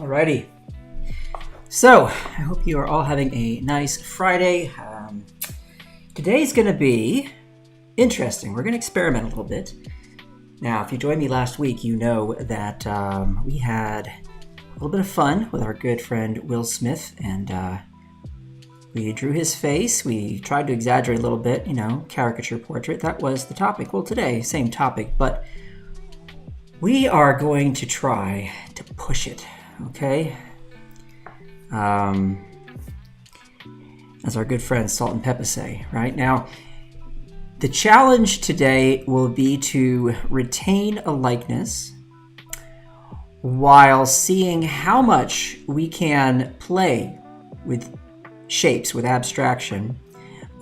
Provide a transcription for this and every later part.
Alrighty. So, I hope you are all having a nice Friday. Today's going to be interesting. We're going to experiment a little bit. Now, if you joined me last week, you know that we had a little bit of fun with our good friend Will Smith, and we drew his face. We tried to exaggerate a little bit, caricature portrait. That was the topic. Well, today, same topic, but we are going to try to push it, okay? As our good friend Salt and Pepper say, right? Now, the challenge today will be to retain a likeness while seeing how much we can play with shapes, with abstraction,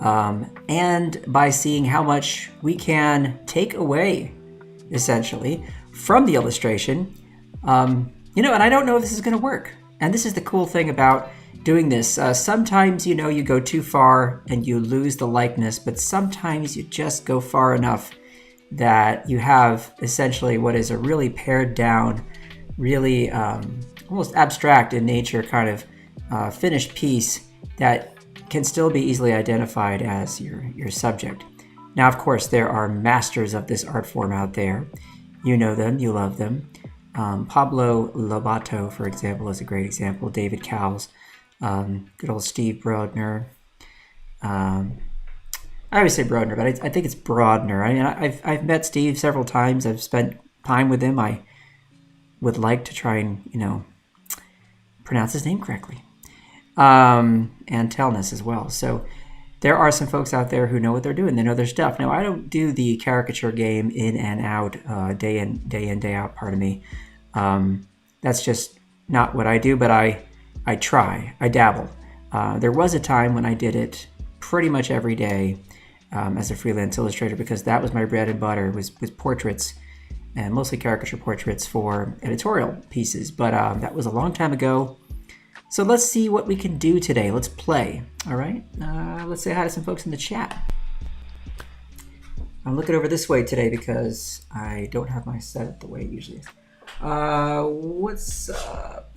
and by seeing how much we can take away, essentially, from the illustration. And I don't know if this is going to work. And this is the cool thing about doing this. Sometimes, you go too far and you lose the likeness, but sometimes you just go far enough that you have essentially what is a really pared down, really almost abstract in nature kind of finished piece that can still be easily identified as your subject. Now, of course, there are masters of this art form out there. You know them, you love them. Pablo Lobato, for example, is a great example. David Cowles, good old Steve Brodner. I always say Brodner, but I think it's Brodner. I mean, I've met Steve several times. I've spent time with him. I would like to try and, pronounce his name correctly. And Telness as well. So there are some folks out there who know what they're doing. They know their stuff. Now, I don't do the caricature game in and out, day in, day out, pardon me. That's just not what I do, but I try. I dabble. There was a time when I did it pretty much every day as a freelance illustrator, because that was my bread and butter, was portraits, and mostly caricature portraits for editorial pieces. But that was a long time ago. So let's see what we can do today. Let's play, all right? Let's say hi to some folks in the chat. I'm looking over this way today because I don't have my setup the way it usually is. What's up?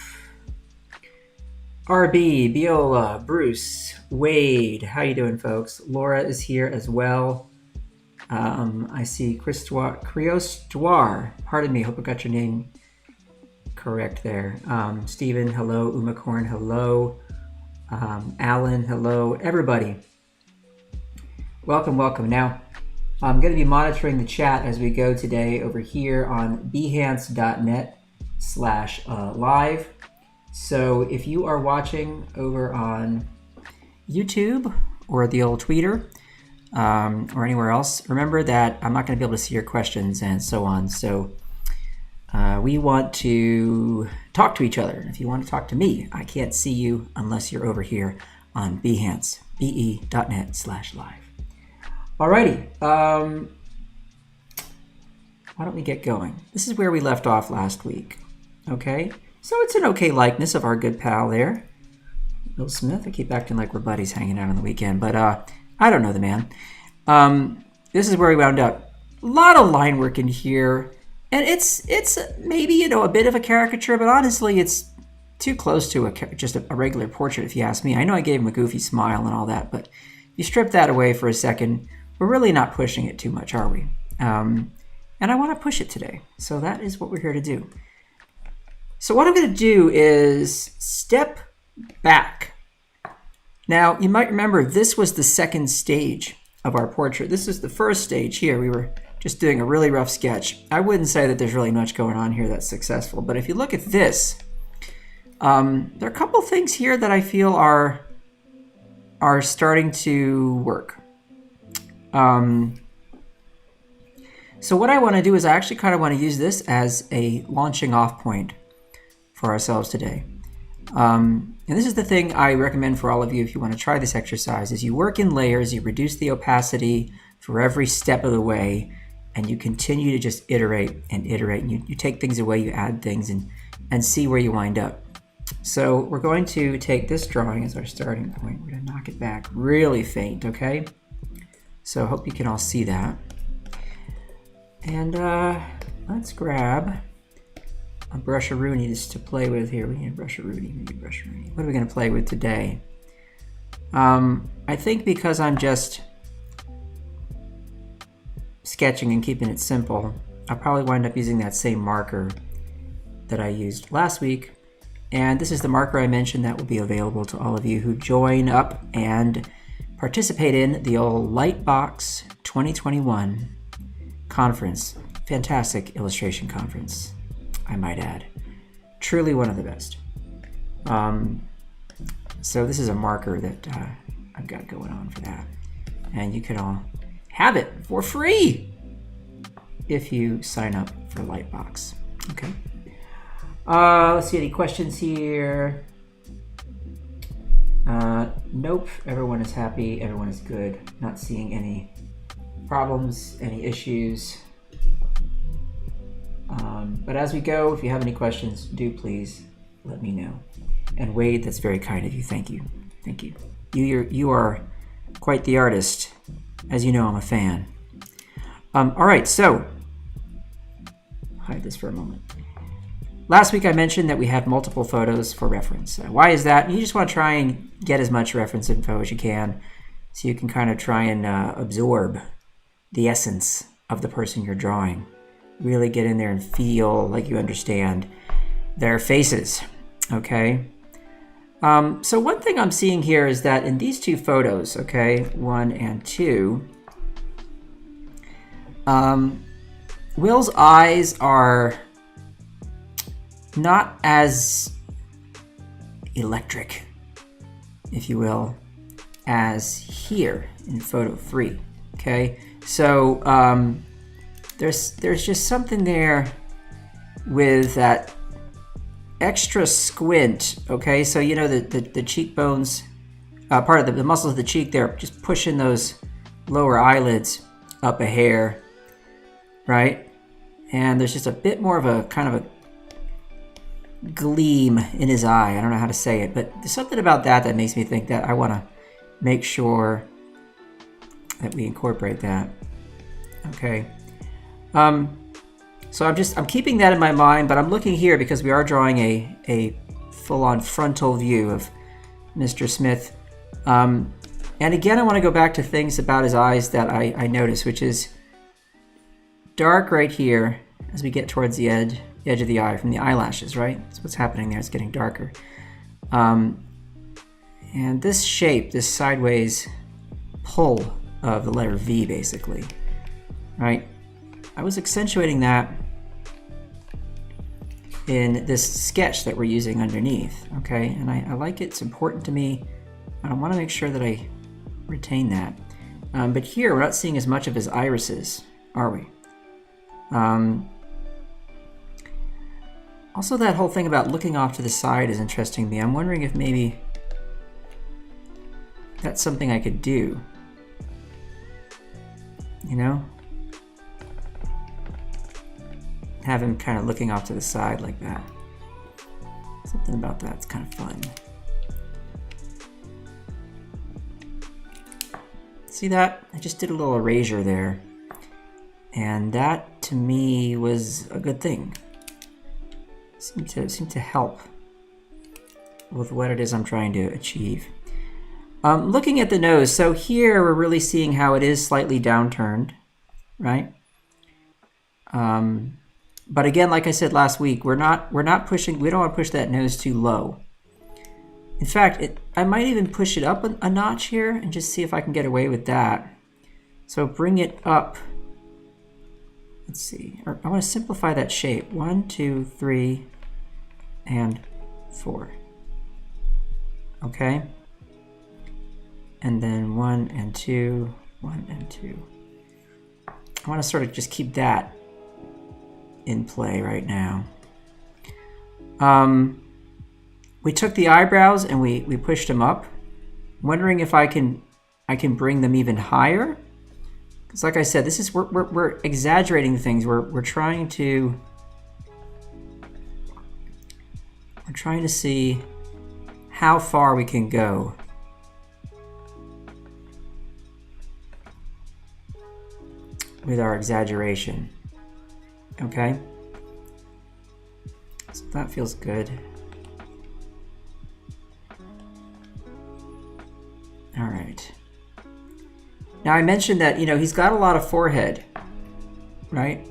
RB, Biola, Bruce, Wade, how you doing, folks? Laura is here as well. I see Criostoir, pardon me, hope I got your name correct there. Stephen, hello. Umacorn, hello. Alan, hello. Everybody, welcome. Now, I'm going to be monitoring the chat as we go today over here on behance.net/live. So if you are watching over on YouTube or the old Tweeter or anywhere else, remember that I'm not going to be able to see your questions and so on. So we want to talk to each other. And if you want to talk to me, I can't see you unless you're over here on Behance, be.net/live. Alrighty. Why don't we get going? This is where we left off last week. Okay. So it's an okay likeness of our good pal there, Will Smith. I keep acting like we're buddies hanging out on the weekend, but I don't know the man. This is where we wound up. A lot of line work in here. And it's maybe, a bit of a caricature, but honestly, it's too close to just a regular portrait, if you ask me. I know I gave him a goofy smile and all that, but if you strip that away for a second, we're really not pushing it too much, are we? And I want to push it today. So that is what we're here to do. So what I'm going to do is step back. Now, you might remember this was the second stage of our portrait. This is the first stage here. We were just doing a really rough sketch. I wouldn't say that there's really much going on here that's successful, but if you look at this, there are a couple things here that I feel are starting to work. So what I want to do is I actually kind of want to use this as a launching off point for ourselves today. And this is the thing I recommend for all of you if you want to try this exercise, is you work in layers, you reduce the opacity for every step of the way, and you continue to just iterate, and you take things away, you add things, and see where you wind up. So we're going to take this drawing as our starting point. We're going to knock it back really faint, okay? So I hope you can all see that. And let's grab a brusharoonie just to play with here. We need a brusharoonie, maybe a brusharoonie. What are we going to play with today? I think because I'm just sketching and keeping it simple, I'll probably wind up using that same marker that I used last week. And this is the marker I mentioned that will be available to all of you who join up and participate in the old Lightbox 2021 conference. Fantastic illustration conference, I might add. Truly one of the best. So this is a marker that I've got going on for that. And you can all have it for free if you sign up for Lightbox. Okay. Let's see, any questions here? Nope, everyone is happy, everyone is good. Not seeing any problems, any issues. But as we go, if you have any questions, do please let me know. And Wade, that's very kind of you. Thank you. Thank you. You are quite the artist. As you know, I'm a fan. All right, so hide this for a moment. Last week I mentioned that we have multiple photos for reference. Why is that? You just want to try and get as much reference info as you can so you can kind of try and absorb the essence of the person you're drawing. Really get in there and feel like you understand their faces, okay? So one thing I'm seeing here is that in these two photos, okay, 1 and 2, Will's eyes are not as electric, if you will, as here in photo 3, okay? So there's just something there with that extra squint, okay? So you know the cheekbones, part of the muscles of the cheek there, just pushing those lower eyelids up a hair, right? And there's just a bit more of a kind of a gleam in his eye. I don't know how to say it, but there's something about that makes me think that I want to make sure that we incorporate that. Okay. So I'm keeping that in my mind, but I'm looking here because we are drawing a full-on frontal view of Mr. Smith. And again, I want to go back to things about his eyes that I noticed, which is dark right here as we get towards the edge of the eye from the eyelashes, right? That's what's happening there. It's getting darker. And this shape, this sideways pull of the letter V, basically, right? I was accentuating that in this sketch that we're using underneath, okay? And I like it. It's important to me. I want to make sure that I retain that. But here, we're not seeing as much of his irises, are we? Also, that whole thing about looking off to the side is interesting to me. I'm wondering if maybe that's something I could do. You know? Have him kind of looking off to the side like that. Something about that's kind of fun. See that? I just did a little erasure there. And that, to me, was a good thing. Seemed to help with what it is I'm trying to achieve. Looking at the nose, so here we're really seeing how it is slightly downturned, right? But again, like I said last week, we're not pushing. We don't want to push that nose too low. In fact, I might even push it up a notch here and just see if I can get away with that. So bring it up. Let's see. Or I want to simplify that shape. 1, 2, 3, and 4. Okay. And then 1 and 2, 1 and 2. I want to sort of just keep that in play right now. We took the eyebrows and we pushed them up. I'm wondering if I can bring them even higher. Because like I said, this is we're exaggerating things. We're trying to see how far we can go. With our exaggeration. Okay? So that feels good. All right. Now I mentioned that, you know, he's got a lot of forehead, right?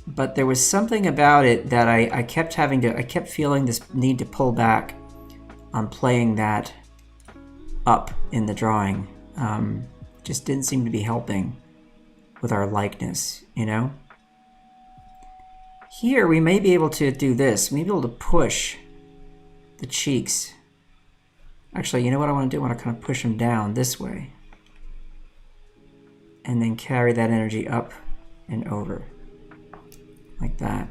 But there was something about it that I kept feeling this need to pull back on playing that up in the drawing. Just didn't seem to be helping with our likeness, you know? Here we may be able to do this. We may be able to push the cheeks. Actually, you know what I want to do? I want to kind of push them down this way. And then carry that energy up and over. Like that.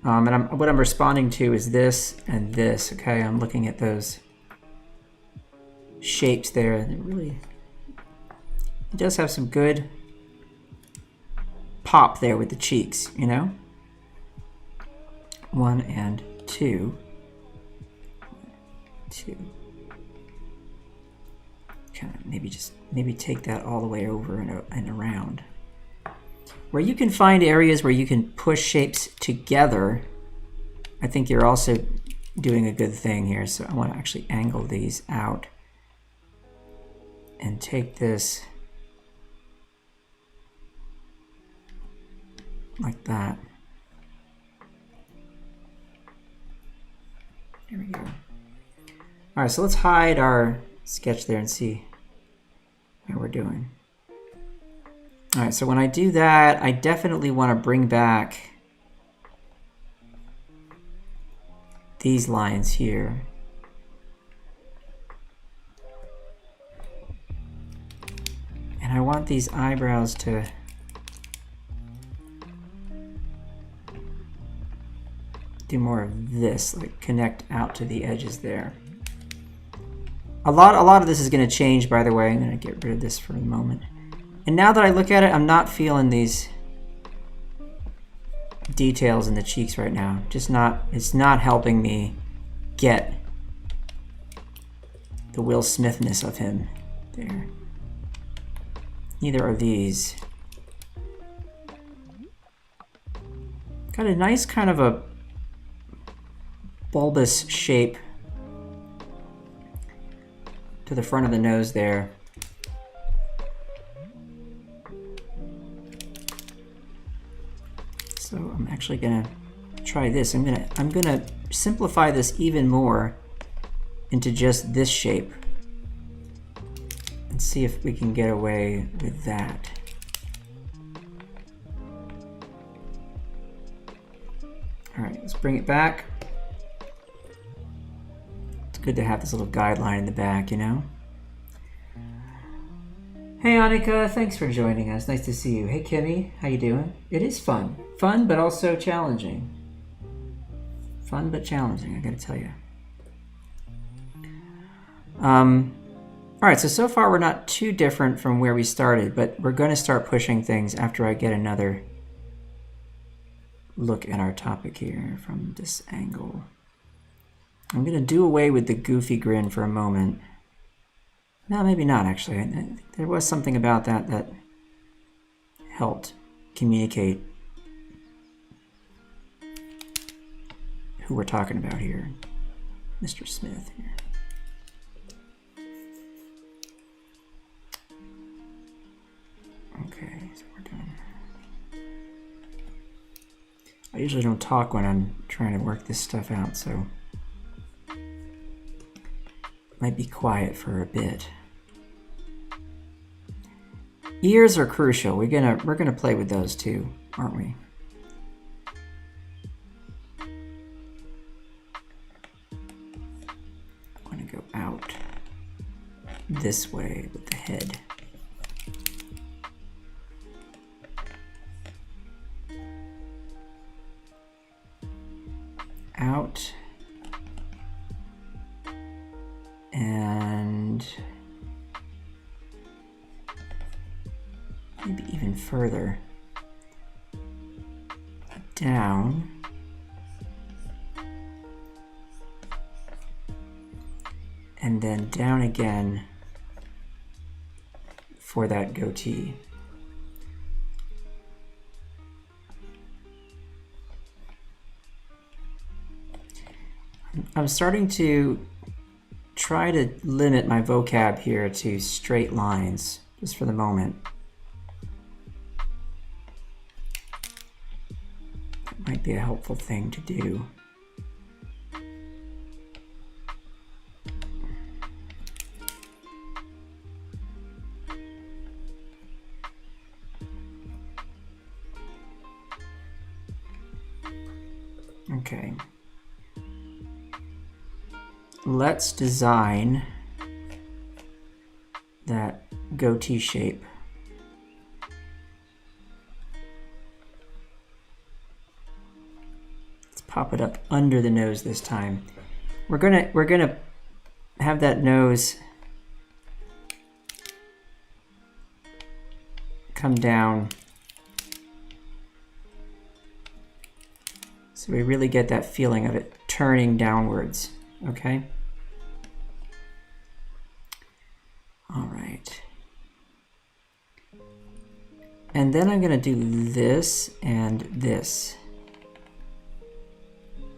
And what I'm responding to is this and this. Okay, I'm looking at those shapes there. And it does have some good pop there with the cheeks, you know? 1 and 2. 2. Kind of maybe take that all the way over and around. Where you can find areas where you can push shapes together, I think you're also doing a good thing here. So I want to actually angle these out and take this like that. There we go. All right, so let's hide our sketch there and see how we're doing. All right, so when I do that, I definitely want to bring back these lines here. And I want these eyebrows to do more of this, like connect out to the edges there. A lot of this is going to change, by the way. I'm going to get rid of this for a moment. And now that I look at it, I'm not feeling these details in the cheeks right now. It's not helping me get the Will Smithness of him there. Neither are these. Got a nice kind of a bulbous shape to the front of the nose there. So I'm actually gonna try this. I'm gonna simplify this even more into just this shape and see if we can get away with that. All right, let's bring it back. It's good to have this little guideline in the back, you know? Hey Annika, thanks for joining us. Nice to see you. Hey Kimmy, how you doing? It is fun. Fun, but also challenging. Fun, but challenging, I gotta tell you. All right, so far we're not too different from where we started, but we're gonna start pushing things after I get another look at our topic here from this angle. I'm gonna do away with the goofy grin for a moment. No, maybe not, actually. There was something about that helped communicate who we're talking about here. Mr. Smith here. Okay, so we're done. I usually don't talk when I'm trying to work this stuff out, so might be quiet for a bit. Ears are crucial. We're gonna play with those too, aren't we? I'm gonna go out this way with the head. Out. And maybe even further down. And then down again for that goatee. I'm starting to try to limit my vocab here to straight lines, just for the moment. That might be a helpful thing to do. Okay. Let's design that goatee shape. Let's pop it up under the nose this time. We're gonna have that nose come down so we really get that feeling of it turning downwards. Okay. All right. And then I'm going to do this and this.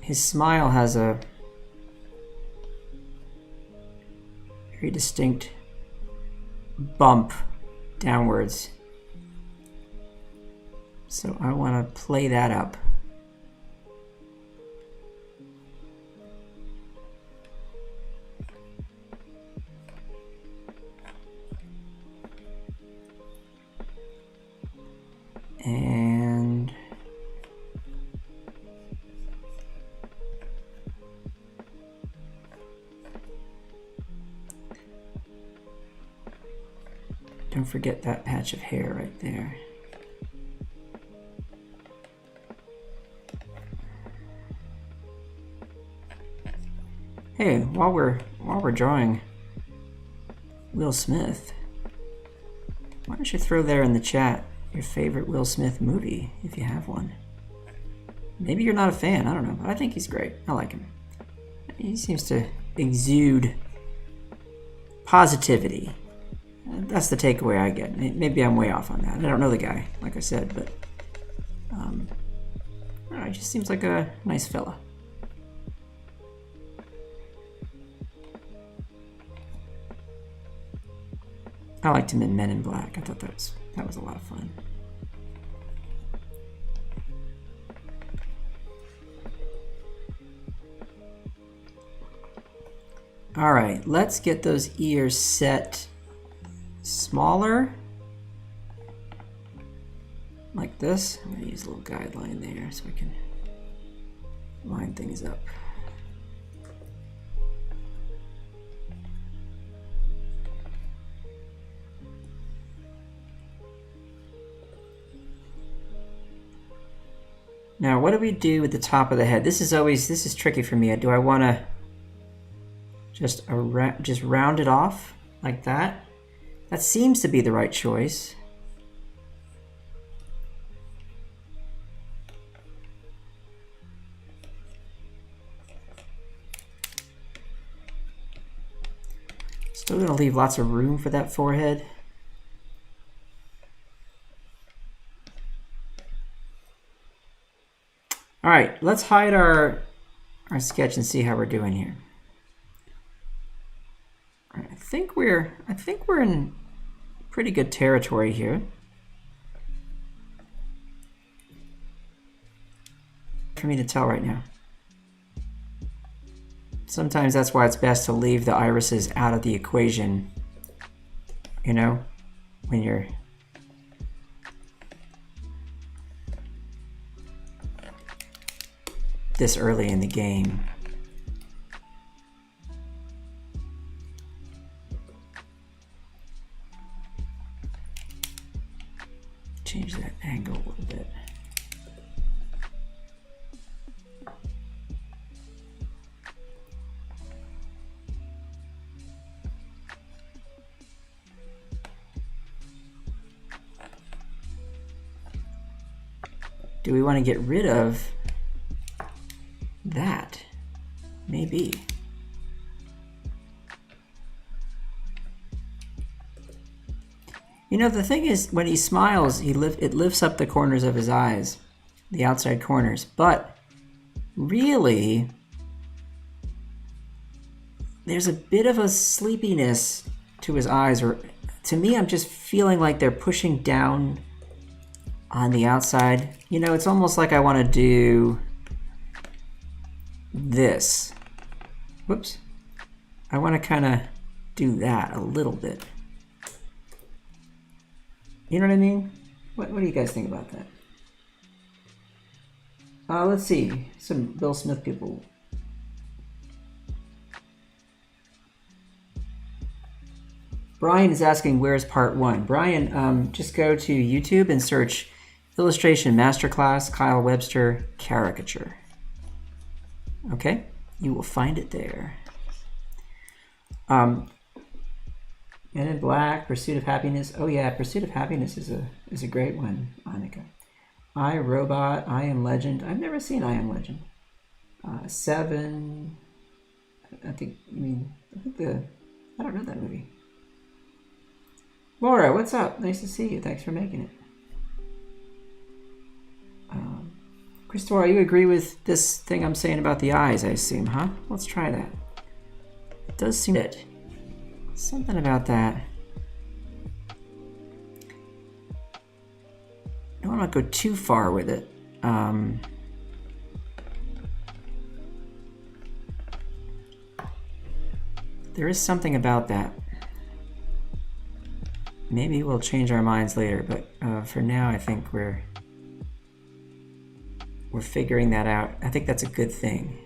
His smile has a very distinct bump downwards. So I want to play that up. And don't forget that patch of hair right there. Hey, while we're drawing Will Smith, why don't you throw there in the chat your favorite Will Smith movie, if you have one. Maybe you're not a fan, I don't know, but I think he's great. I like him. He seems to exude positivity. That's the takeaway I get. Maybe I'm way off on that. I don't know the guy, like I said, but I don't know, he just seems like a nice fella. I liked him in Men in Black. I thought that was a lot of fun. All right, let's get those ears set smaller, like this. I'm gonna use a little guideline there so I can line things up. Now, what do we do with the top of the head? This is tricky for me. Do I want to just round it off like that? That seems to be the right choice. Still going to leave lots of room for that forehead. All right, let's hide our sketch and see how we're doing here. All right, I think we're in pretty good territory here. For me to tell right now. Sometimes that's why it's best to leave the irises out of the equation, you know, when you're this early in the game. Change that angle a little bit. Do we want to get rid of that? Maybe. You know, the thing is, when he smiles, it lifts up the corners of his eyes, the outside corners. But really, there's a bit of a sleepiness to his eyes, or to me, I'm just feeling like they're pushing down on the outside. You know, it's almost like I want to do this. Whoops. I want to kind of do that a little bit. You know what I mean? What do you guys think about that? Let's see. Some Bill Smith people. Brian is asking, where's part 1? Brian, just go to YouTube and search Illustration Masterclass, Kyle Webster, Caricature. Okay? You will find it there. Men in Black, Pursuit of Happiness. Oh yeah, Pursuit of Happiness is a great one, Annika. I, Robot, I Am Legend. I've never seen I Am Legend. 7. I don't know that movie. Laura, what's up? Nice to see you. Thanks for making it. Christopher, you agree with this thing I'm saying about the eyes, I assume, huh? Let's try that. It does seem it. Something about that. I don't want to go too far with it. There is something about that. Maybe we'll change our minds later, but for now I think we're figuring that out. I think that's a good thing.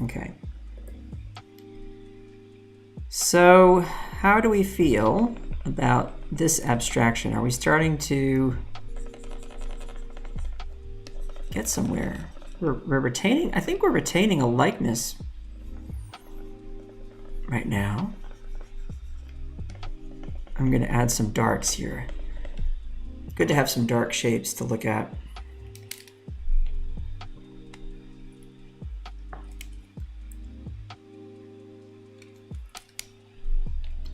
Okay. So, how do we feel about this abstraction? Are we starting to get somewhere? We're retaining, I think we're retaining a likeness right now. I'm going to add some darks here. Good to have some dark shapes to look at.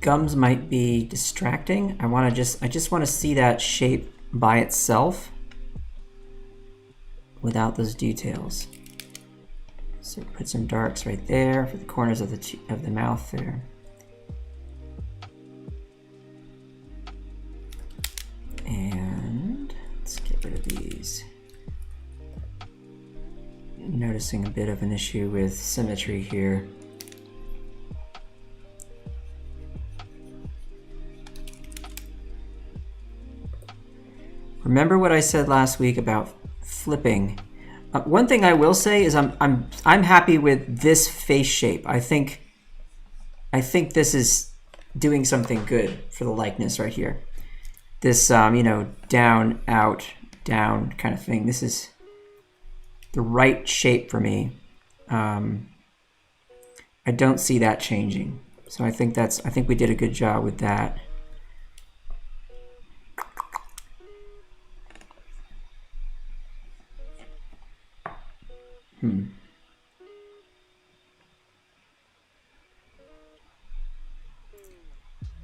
Gums might be distracting. I just want to see that shape by itself without those details. So put some darks right there for the corners of the mouth there. And let's get rid of these. Noticing a bit of an issue with symmetry here. Remember what I said last week about flipping. One thing I will say is I'm happy with this face shape. I think this is doing something good for the likeness right here. This you know, down, out, down kind of thing. This is the right shape for me. I don't see that changing. So I think we did a good job with that.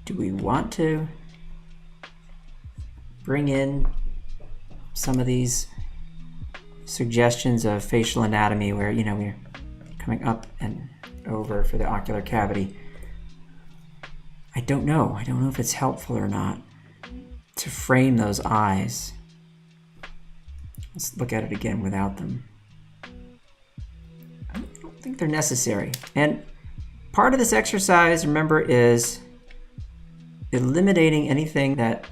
Do we want to bring in some of these suggestions of facial anatomy where, you know, we're coming up and over for the ocular cavity? I don't know. I don't know if it's helpful or not to frame those eyes. Let's look at it again without them. I don't think they're necessary. And part of this exercise, remember, is eliminating anything that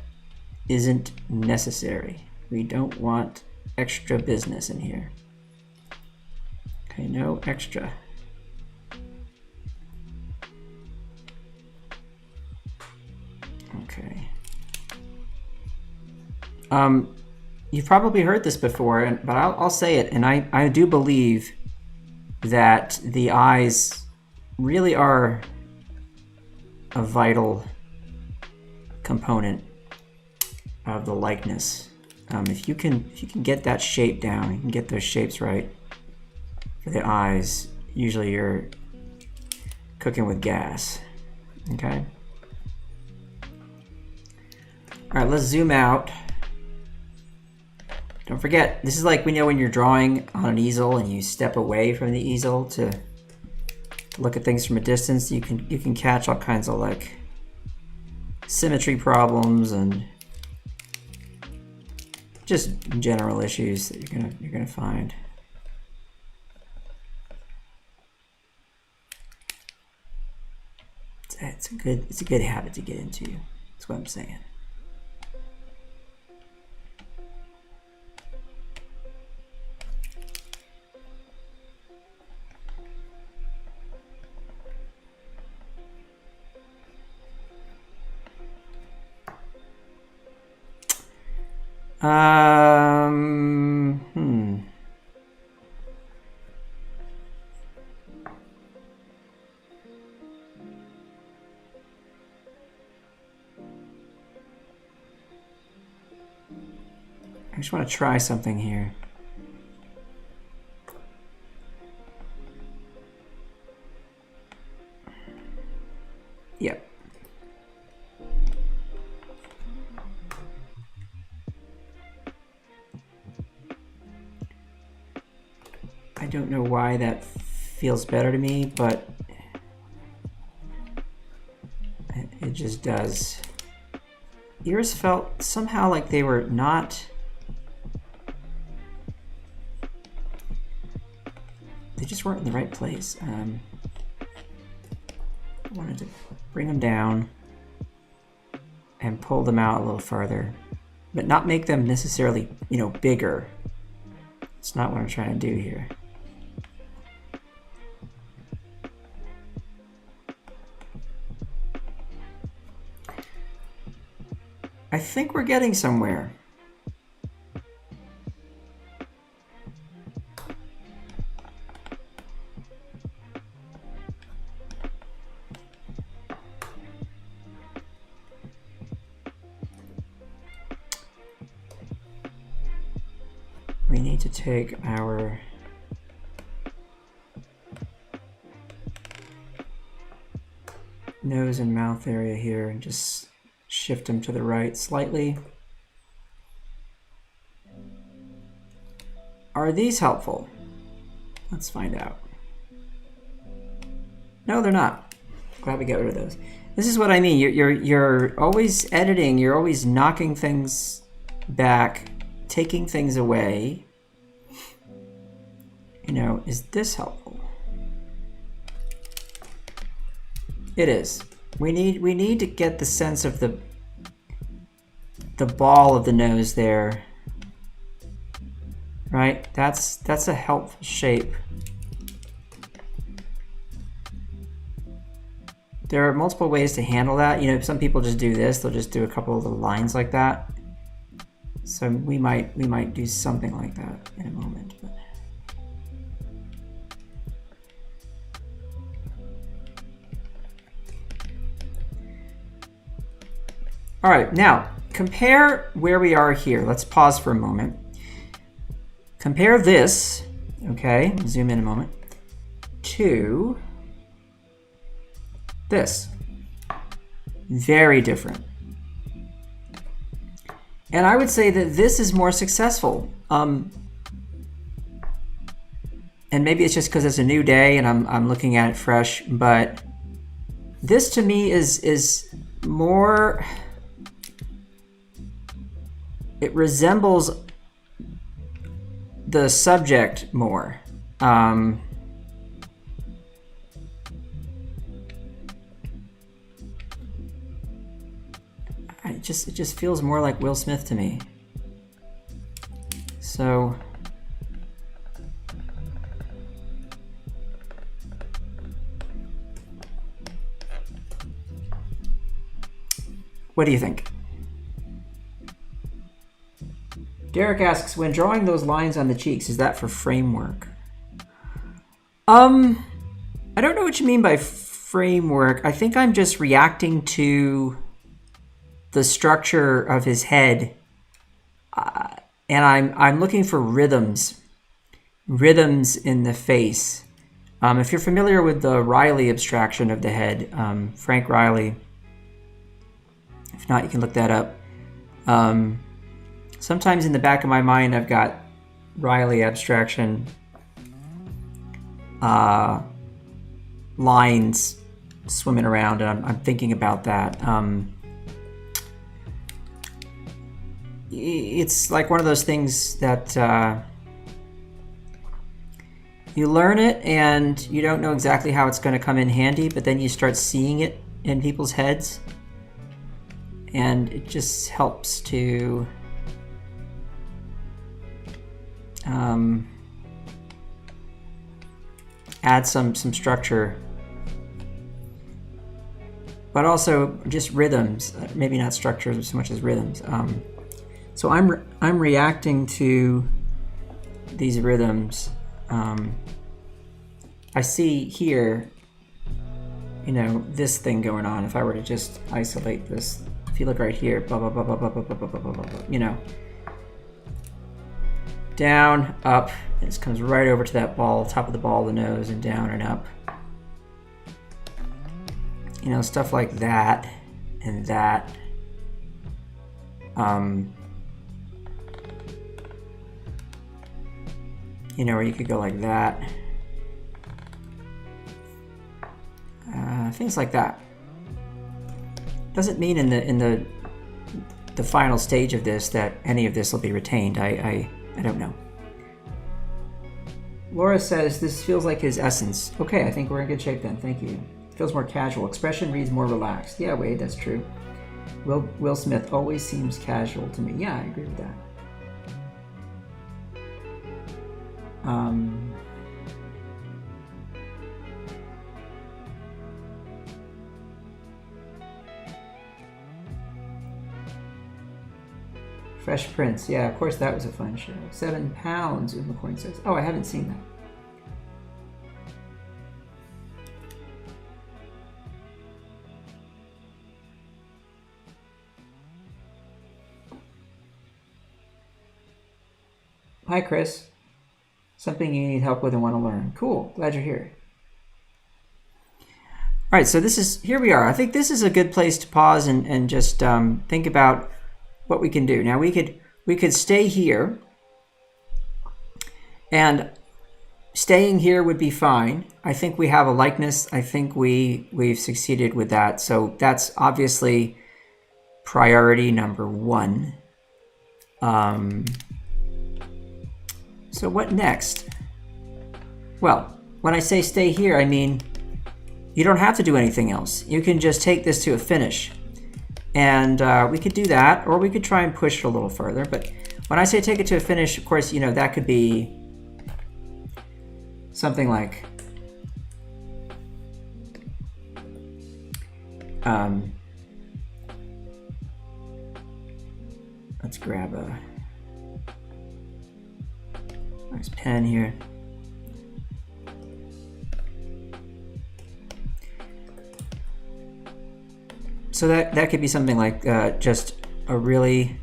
isn't necessary. We don't want extra business in here. Okay, no extra. Okay. You've probably heard this before, but I'll say it, and I do believe that the eyes really are a vital component of the likeness. If you can get that shape down, you can get those shapes right for the eyes, usually you're cooking with gas. Okay? All right, let's zoom out Don't forget, this is like when you're drawing on an easel and you step away from the easel to look at things from a distance. You can catch all kinds of like symmetry problems and just general issues that you're gonna find. It's a good habit to get into. That's what I'm saying. I just want to try something here. Yep. I don't know why that feels better to me, but it just does. Ears felt somehow like they were not... They just weren't in the right place. I wanted to bring them down and pull them out a little farther, but not make them necessarily, bigger. It's not what I'm trying to do here. I think we're getting somewhere. We need to take our nose and mouth area here and just shift them to the right slightly. Are these helpful? Let's find out. No, they're not. Glad we got rid of those. This is what I mean. You're always editing. You're always knocking things back, taking things away. Is this helpful? It is. We need to get the sense of the ball of the nose there. Right? That's a helpful shape. There are multiple ways to handle that. Some people just do this. They'll just do a couple of little lines like that. So we might do something like that in a moment. But. All right, now compare where we are here. Let's pause for a moment. Compare this, okay, zoom in a moment, to this. Very different. And I would say that this is more successful. And maybe it's just because it's a new day and I'm looking at it fresh, but this to me is more... It resembles the subject more. It just feels more like Will Smith to me. So what do you think? Derek asks, when drawing those lines on the cheeks, is that for framework? I don't know what you mean by framework. I think I'm just reacting to the structure of his head, and I'm looking for rhythms in the face. If you're familiar with the Riley abstraction of the head, Frank Riley, if not, you can look that up. Sometimes in the back of my mind, I've got Riley abstraction lines swimming around, and I'm thinking about that. It's like one of those things that you learn it and you don't know exactly how it's going to come in handy, but then you start seeing it in people's heads, and it just helps to add some structure, but also just rhythms. Maybe not structures so much as rhythms. So I'm reacting to these rhythms. I see here, you know, this thing going on. If I were to just isolate this, if you look right here, blah blah blah blah blah blah blah blah blah blah, blah, you know, down, up. This comes right over to that ball, top of the ball, the nose, and down and up. You know, stuff like that and that. You know, or you could go like that. Things like that. Doesn't mean in the final stage of this that any of this will be retained. I don't know. Laura says this feels like his essence. Okay, I think we're in good shape then. Thank you. It feels more casual. Expression reads more relaxed. Yeah, Wade, that's true. Will Smith always seems casual to me. Yeah, I agree with that. Fresh Prince, yeah, of course that was a fun show. 7 pounds, McCoy says. Oh, I haven't seen that. Hi, Chris. Something you need help with and want to learn. Cool, glad you're here. All right, so here we are. I think this is a good place to pause and just think about what we can do. Now we could stay here, and staying here would be fine. I think we have a likeness. I think we've succeeded with that. So that's obviously priority number 1. So what next? Well, when I say stay here, I mean you don't have to do anything else. You can just take this to a finish. And we could do that, or we could try and push it a little further. But when I say take it to a finish, of course, you know, that could be something like let's grab a nice pen here. So that could be something like just a really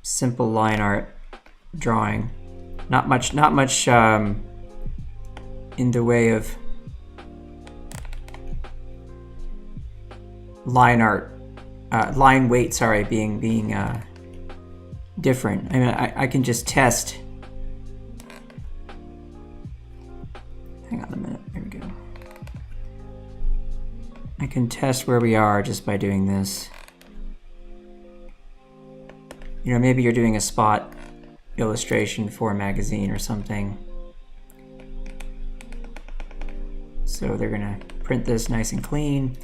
simple line art drawing. Not much in the way of line art, line weight. Sorry, being different. I mean, I can just test. Hang on a minute. There we go. I can test where we are just by doing this. You know, maybe you're doing a spot illustration for a magazine or something. So they're gonna print this nice and clean.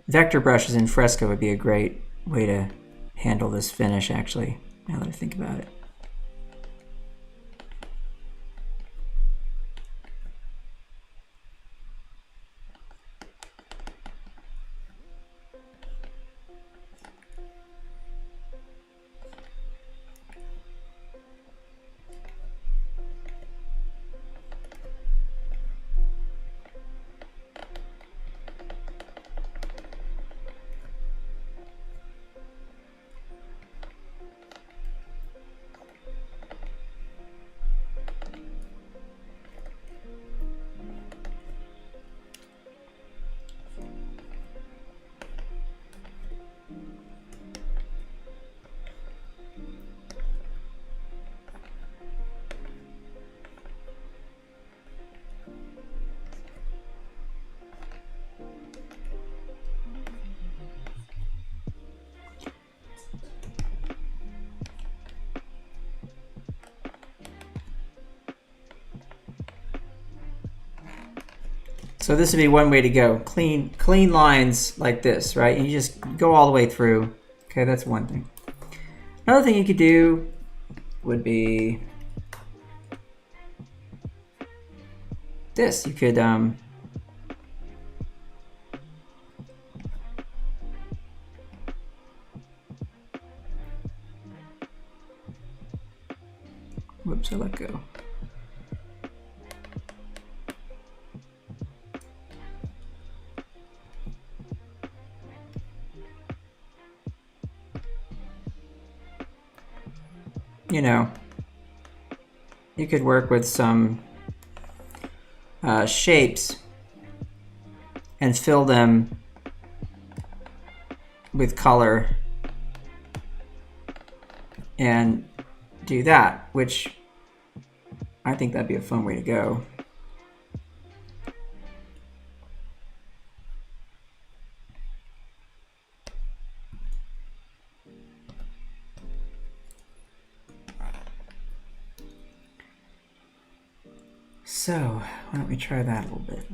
Vector brushes in Fresco would be a great way to handle this finish, actually, now that I think about it. So this would be one way to go. Clean lines like this, right? And you just go all the way through. Okay, that's one thing. Another thing you could do would be this. You could whoops, I let go. You know, you could work with some shapes and fill them with color and do that, which I think that'd be a fun way to go. So why don't we try that a little bit?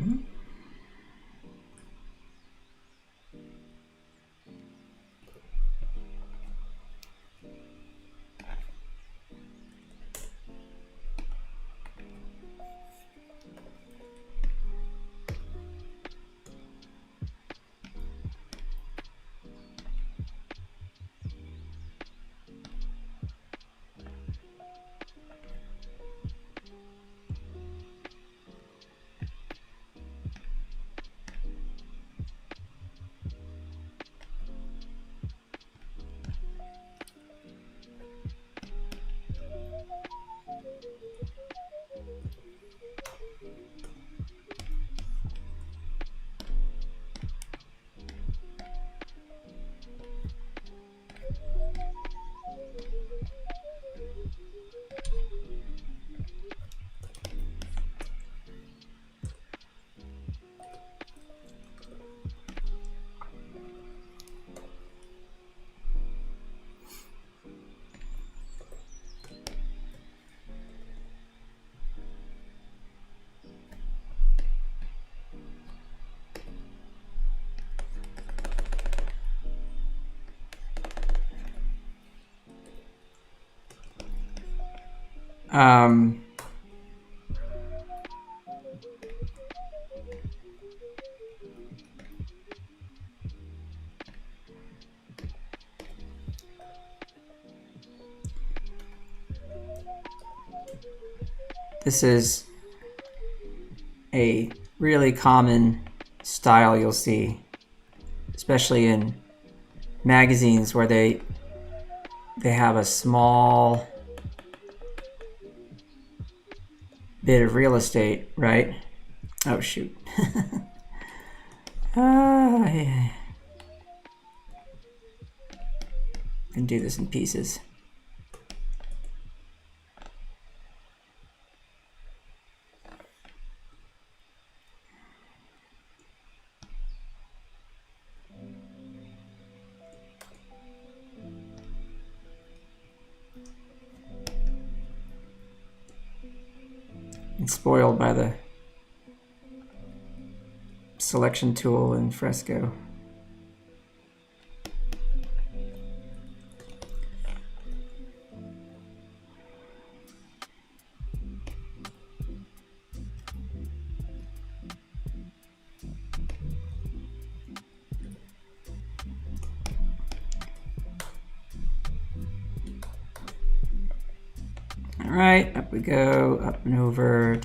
This is a really common style you'll see, especially in magazines where they have a small bit of real estate, right? Oh shoot. Yeah. I can do this in pieces. Spoiled by the selection tool in Fresco. All right, up we go, up and over.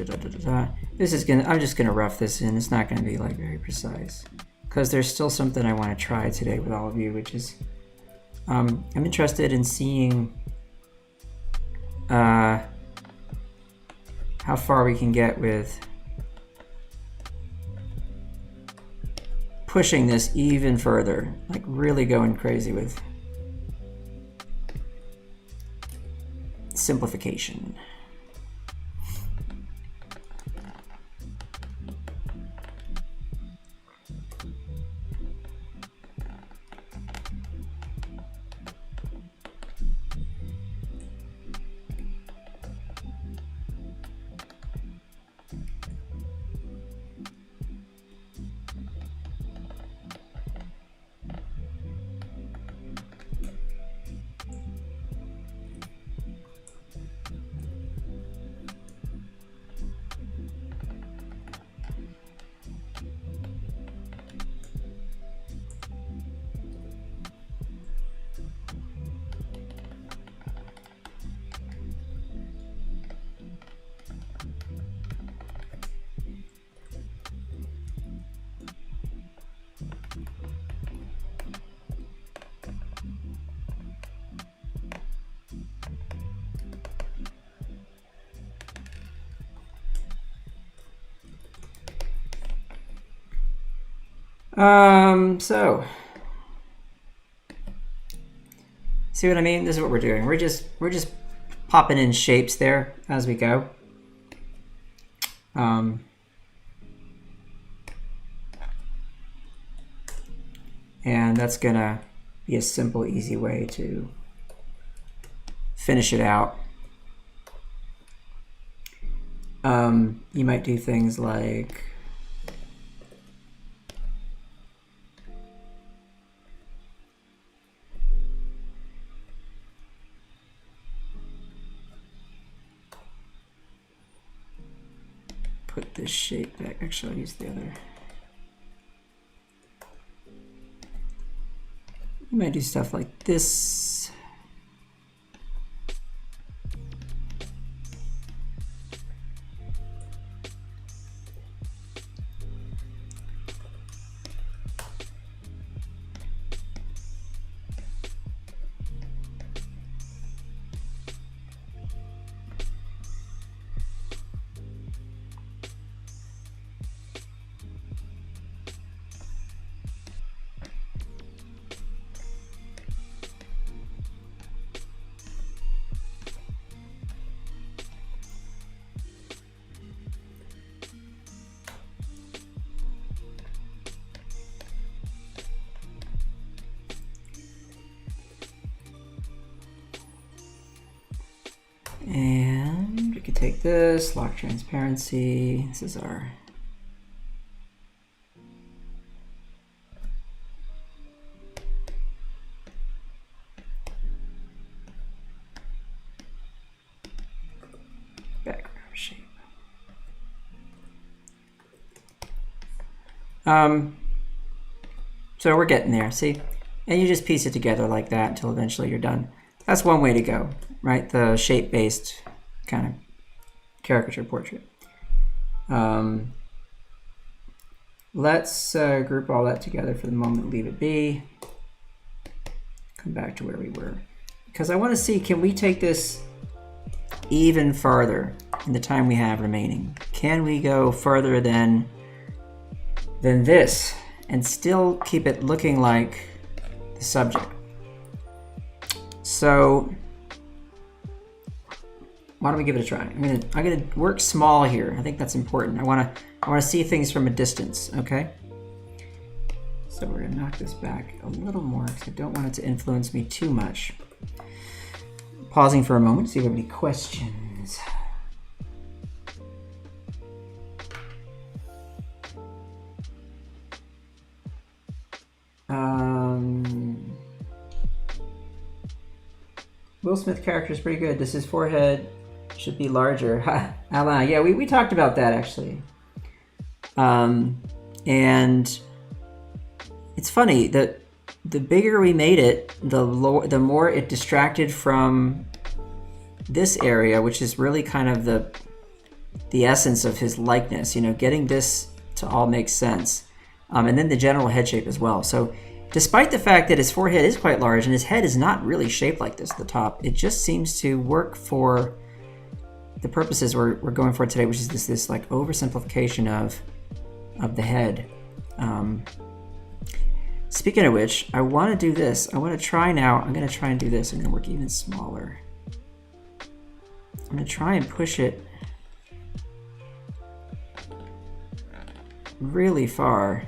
This is gonna. I'm just gonna rough this in. It's not gonna be like very precise, because there's still something I want to try today with all of you, which is I'm interested in seeing how far we can get with pushing this even further, like really going crazy with simplification. So see what I mean? This is what we're doing. We're just popping in shapes there as we go. And that's gonna be a simple, easy way to finish it out. You might do things like put this shape back. Actually, I'll use the other. You might do stuff like this. And we could take this, lock transparency. This is our background shape. So we're getting there, see? And you just piece it together like that until eventually you're done. That's one way to go, right? The shape-based kind of caricature portrait. Let's group all that together for the moment, leave it be. Come back to where we were. Because I want to see, can we take this even farther in the time we have remaining? Can we go further than this and still keep it looking like the subject? So why don't we give it a try? I'm gonna work small here. I think that's important. I wanna see things from a distance, okay? So we're gonna knock this back a little more because I don't want it to influence me too much. Pausing for a moment to see if we have any questions. Will Smith character is pretty good. Does his forehead should be larger? Alain, yeah, we talked about that actually. And it's funny that the bigger we made it, the more it distracted from this area, which is really kind of the essence of his likeness. You know, getting this to all make sense, and then the general head shape as well. So, despite the fact that his forehead is quite large and his head is not really shaped like this at the top, it just seems to work for the purposes we're going for today, which is this like oversimplification of the head. Speaking of which, I want to do this. I want to try now. I'm going to try and do this. I'm going to work even smaller. I'm going to try and push it really far.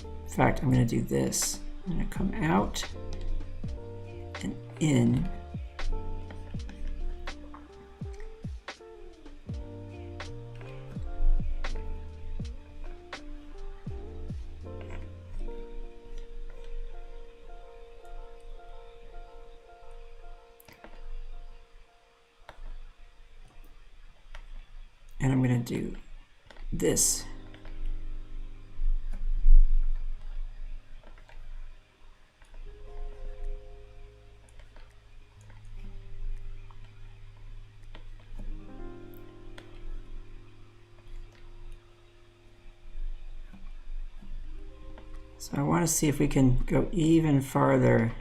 In fact, I'm going to do this. I'm going to come out and in. And I'm going to do this. So I want to see if we can go even farther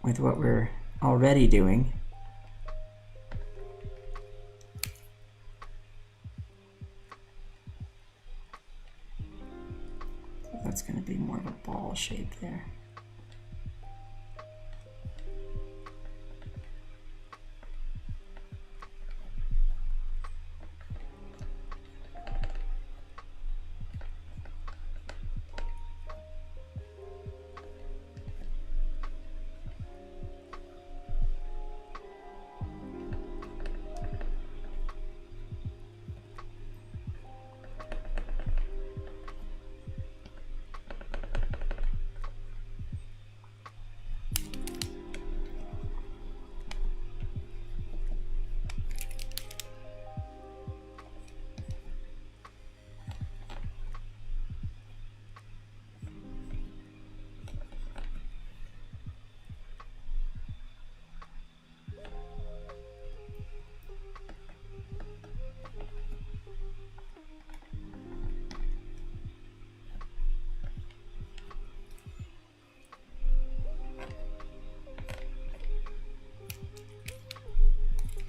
with what we're already doing. that's going to be more of a ball shape there.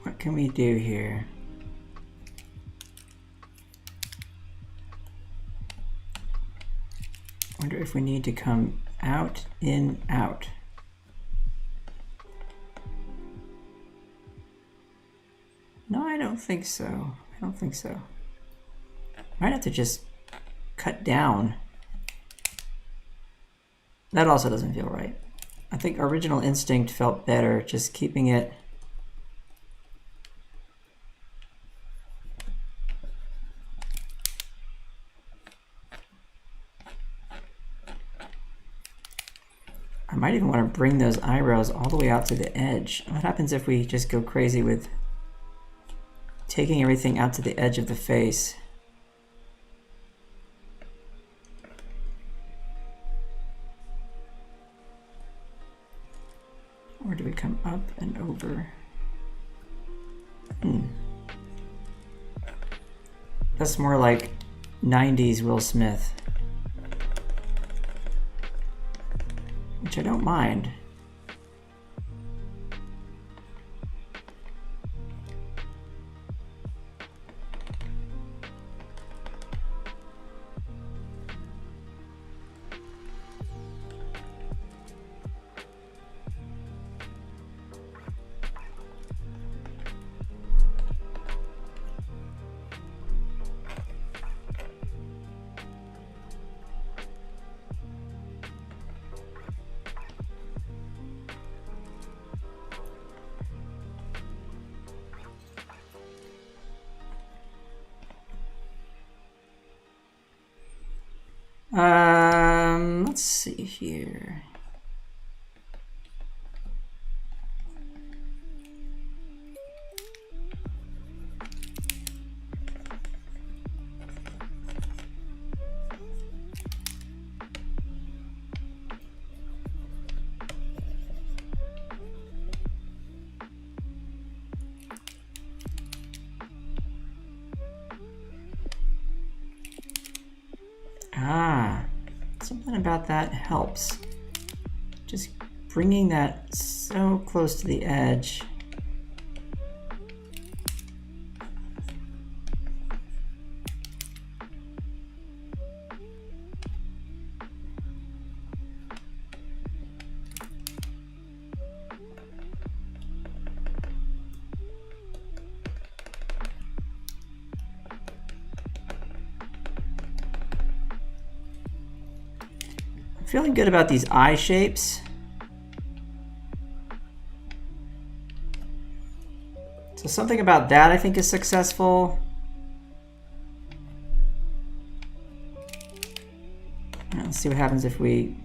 What can we do here? Wonder if we need to come out, in, out. No, I don't think so. I don't think so. Might have to just cut down. That also doesn't feel right. I think original instinct felt better, just keeping it. I might even want to bring those eyebrows all the way out to the edge. What happens if we just go crazy with taking everything out to the edge of the face? Or do we come up and over? That's more like 90s Will Smith, which I don't mind. Let's see here. Something about that helps. Just bringing that so close to the edge. Feeling good about these eye shapes. So something about that I think is successful. Let's see what happens if we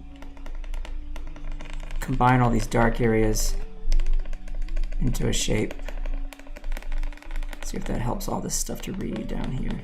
combine all these dark areas into a shape. See if that helps all this stuff to read down here.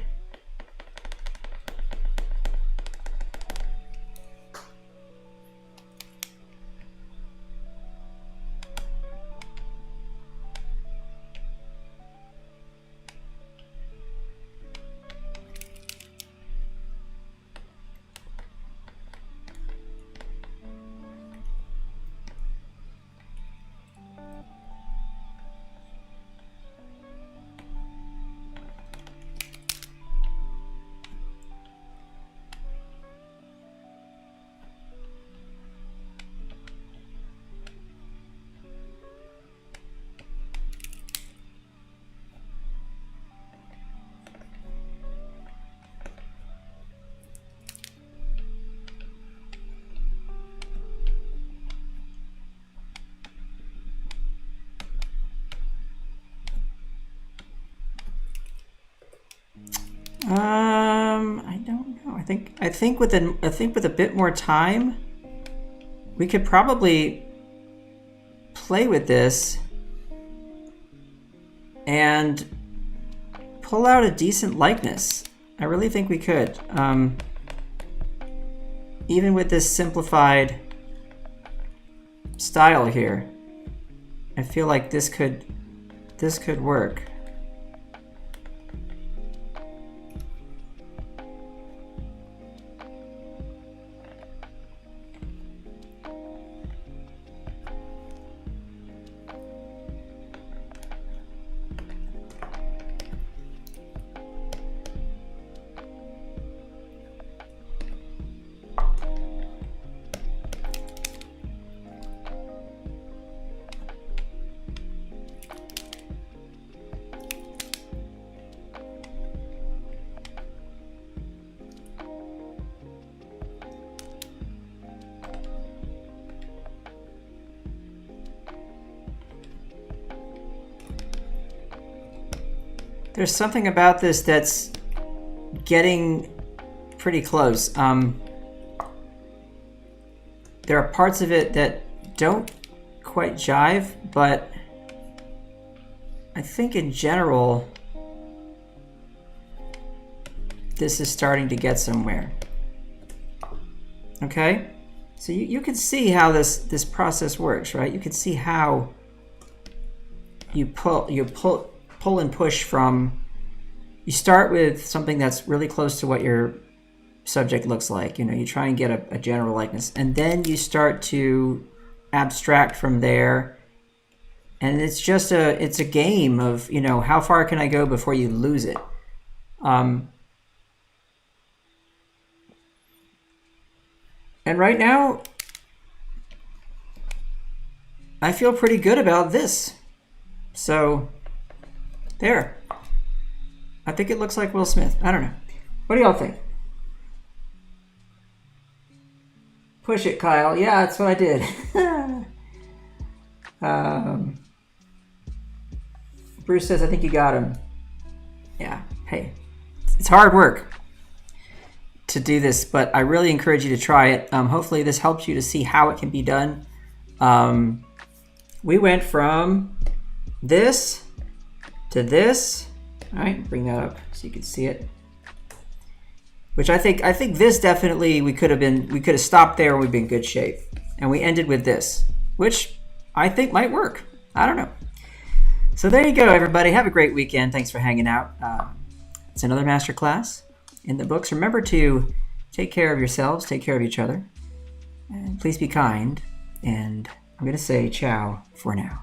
I don't know. I think with a bit more time, we could probably play with this and pull out a decent likeness. I really think we could. Even with this simplified style here, I feel like this could work. There's something about this that's getting pretty close. There are parts of it that don't quite jive, but I think in general, this is starting to get somewhere. Okay? So you can see how this process works, right? You can see how you pull and push from, you start with something that's really close to what your subject looks like. You know, you try and get a general likeness, and then you start to abstract from there. And it's just it's a game of, you know, how far can I go before you lose it? And right now, I feel pretty good about this. So there. I think it looks like Will Smith. I don't know. What do y'all think? Push it, Kyle. Yeah, that's what I did. Bruce says, I think you got him. Yeah. Hey, it's hard work to do this, but I really encourage you to try it. Hopefully this helps you to see how it can be done. We went from this to this. All right, bring that up so you can see it. Which I think this definitely we could have stopped there and we'd be in good shape. And we ended with this, which I think might work. I don't know. So there you go, everybody. Have a great weekend. Thanks for hanging out. It's another masterclass in the books. Remember to take care of yourselves, take care of each other, and please be kind. And I'm going to say ciao for now.